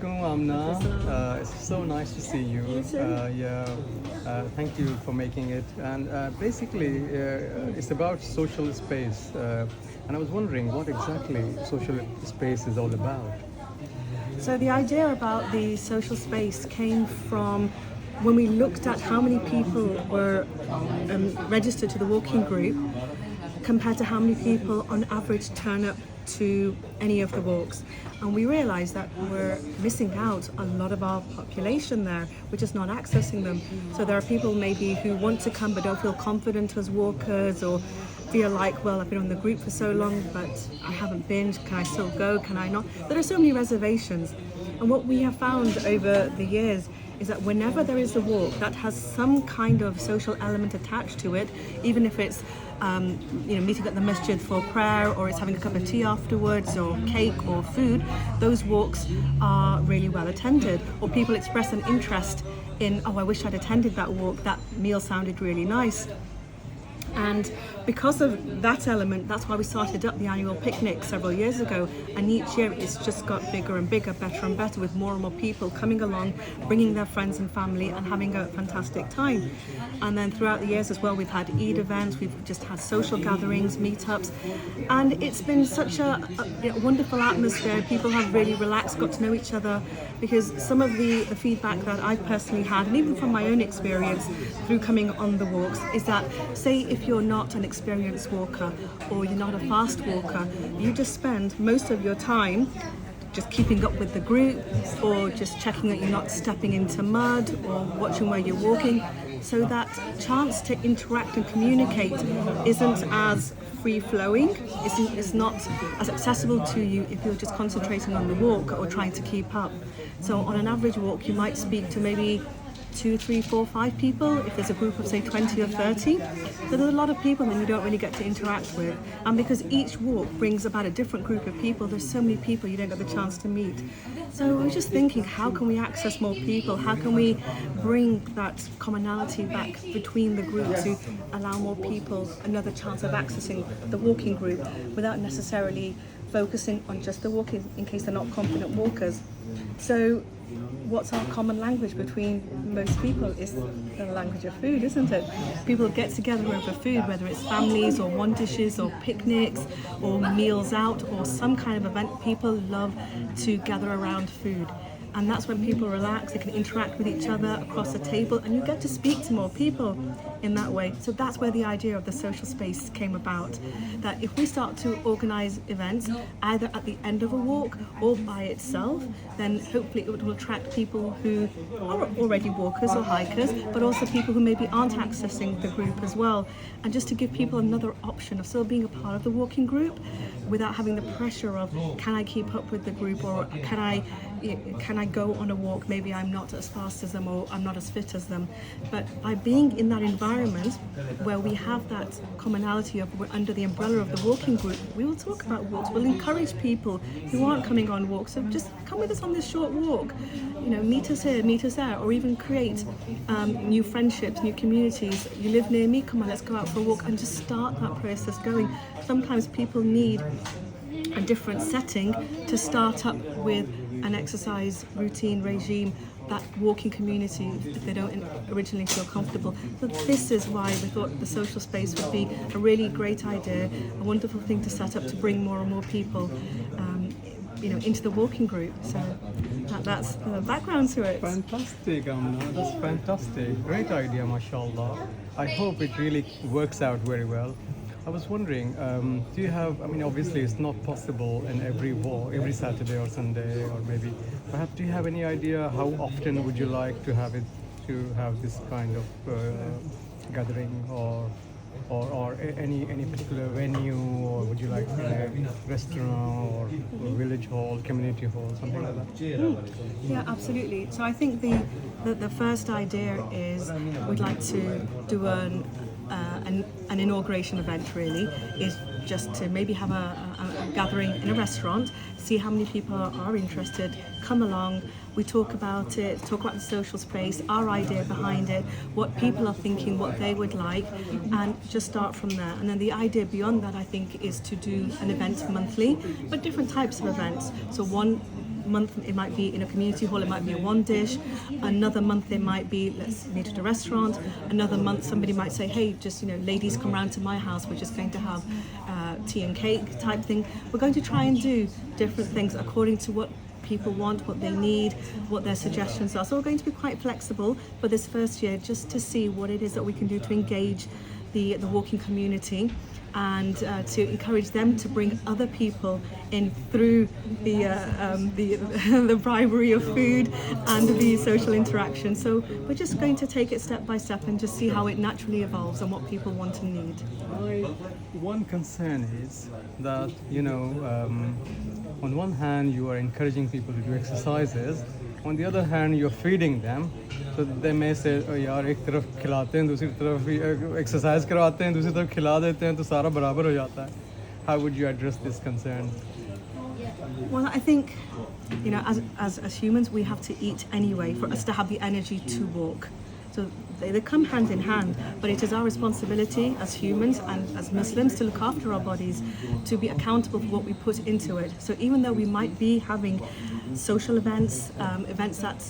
Amna. It's so nice to see you. Thank you for making it. And basically, it's about social space. And I was wondering what exactly social space is all about. So the idea about the social space came from when we looked at how many people were registered to the walking group compared to how many people on average turn up to any of the walks. And we realised that we're missing out a lot of our population there. We're just not accessing them. So there are people maybe who want to come but don't feel confident as walkers, or feel like, well, I've been on the group for so long but I haven't been, can I still go, can I not? There are so many reservations. And what we have found over the years is that whenever there is a walk that has some kind of social element attached to it, even if it's meeting at the masjid for prayer, or it's having a cup of tea afterwards, or cake or food, those walks are really well attended. Or people express an interest in, oh, I wish I'd attended that walk, that meal sounded really nice. And because of that element, that's why we started up the annual picnic several years ago. And each year it's just got bigger and bigger, better and better, with more and more people coming along, bringing their friends and family and having a fantastic time. And then throughout the years as well, we've had Eid events, we've just had social gatherings, meetups. And it's been such a wonderful atmosphere. People have really relaxed, got to know each other, because some of the feedback that I've personally had, and even from my own experience through coming on the walks, is that, say, if you're not an experienced walker or you're not a fast walker, you just spend most of your time just keeping up with the group, or just checking that you're not stepping into mud, or watching where you're walking. So that chance to interact and communicate isn't as free-flowing, it's not as accessible to you if you're just concentrating on the walk or trying to keep up. So on an average walk, you might speak to maybe 2, 3, 4, 5 people, if there's a group of say 20 or 30. So there's a lot of people that you don't really get to interact with. And because each walk brings about a different group of people, there's so many people you don't get the chance to meet. So we're just thinking, how can we access more people? How can we bring that commonality back between the group to allow more people another chance of accessing the walking group without necessarily focusing on just the walking in case they're not confident walkers. So what's our common language between most people is the language of food, isn't it? People get together over food, whether it's families or one dishes or picnics or meals out or some kind of event. People love to gather around food. And that's when people relax, they can interact with each other across the table, and you get to speak to more people in that way. So that's where the idea of the social space came about. That if we start to organise events, either at the end of a walk or by itself, then hopefully it will attract people who are already walkers or hikers, but also people who maybe aren't accessing the group as well. And just to give people another option of still being a part of the walking group without having the pressure of, can I keep up with the group, or can I go on a walk, maybe I'm not as fast as them or I'm not as fit as them. But by being in that environment where we have that commonality of we're under the umbrella of the walking group, we will talk about walks, we'll encourage people who aren't coming on walks, so just come with us on this short walk, meet us here, meet us there, or even create new friendships, new communities. You live near me, come on, let's go out for a walk, and just start that process going. Sometimes people need a different setting to start up with an exercise routine regime, that walking community, if they don't originally feel comfortable. So this is why we thought the social space would be a really great idea, a wonderful thing to set up to bring more and more people into the walking group. So that's the background to it. Fantastic, Amna. That's fantastic. Great idea, mashallah. I hope it really works out very well. I was wondering, do you have, obviously it's not possible in every walk, every Saturday or Sunday, or maybe, perhaps do you have any idea how often would you like to have this kind of gathering, or any particular venue, or would you like a restaurant or village hall, community hall, something like that? Yeah, absolutely. So I think the first idea is we'd like to do an inauguration event, really, is just to maybe have a gathering in a restaurant, see how many people are interested, come along, we talk about it, talk about the social space, our idea behind it, what people are thinking, what they would like, and just start from there. And then the idea beyond that, I think, is to do an event monthly, but different types of events. So one month it might be in a community hall, it might be a one dish. Another month it might be, let's meet at a restaurant. Another month somebody might say, hey, just, ladies, come round to my house, we're just going to have tea and cake type thing. We're going to try and do different things according to what people want, what they need, what their suggestions are. So we're going to be quite flexible for this first year, just to see what it is that we can do to engage the walking community, and to encourage them to bring other people in through the bribery of food and the social interaction. So we're just going to take it step by step and just see how it naturally evolves and what people want and need. My one concern is that, on one hand you are encouraging people to do exercises, on the other hand you're feeding them, so they may say, oh यार एक तरफ खिलाते हैं दूसरी तरफ exercise करवाते हैं दूसरी तरफ खिला देते हैं तो सारा बराबर हो जाता है. How would you address this concern? Well, I think, as humans, we have to eat anyway for us to have the energy to walk. So they come hand in hand, but it is our responsibility as humans and as Muslims to look after our bodies, to be accountable for what we put into it. So even though we might be having social events, events that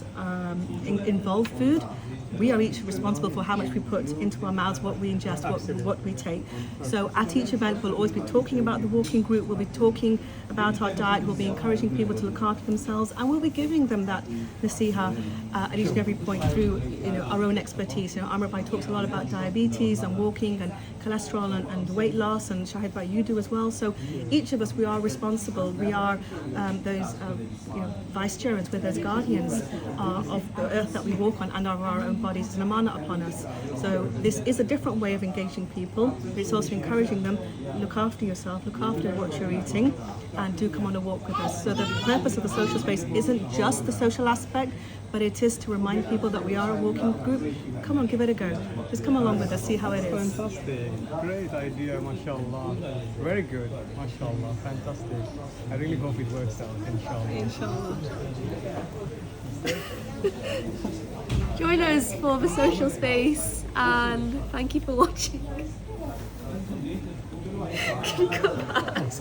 involve food, we are each responsible for how much we put into our mouths, what we ingest, what we take. So at each event we'll always be talking about the walking group, we'll be talking about our diet, we'll be encouraging people to look after themselves, and we'll be giving them that nasiha at each and every point through our own expertise. Amr Bhai talks a lot about diabetes and walking and cholesterol and weight loss, and Shahid Bhai, you do as well. So each of us, we are responsible. We are those vicegerents, we're those guardians of the earth that we walk on and of our own bodies. It's an amana upon us. So this is a different way of engaging people, but it's also encouraging them, look after yourself, look after what you're eating, and do come on a walk with us. So the purpose of the social space isn't just the social aspect, but it is to remind people that we are a walking group. Come on, give it a go. Just come along with us, see how it is. Fantastic. Great idea, mashallah. Very good, mashallah. Fantastic. I really hope it works out, inshallah. Join us for the social space, and thank you for watching. Can you cut that?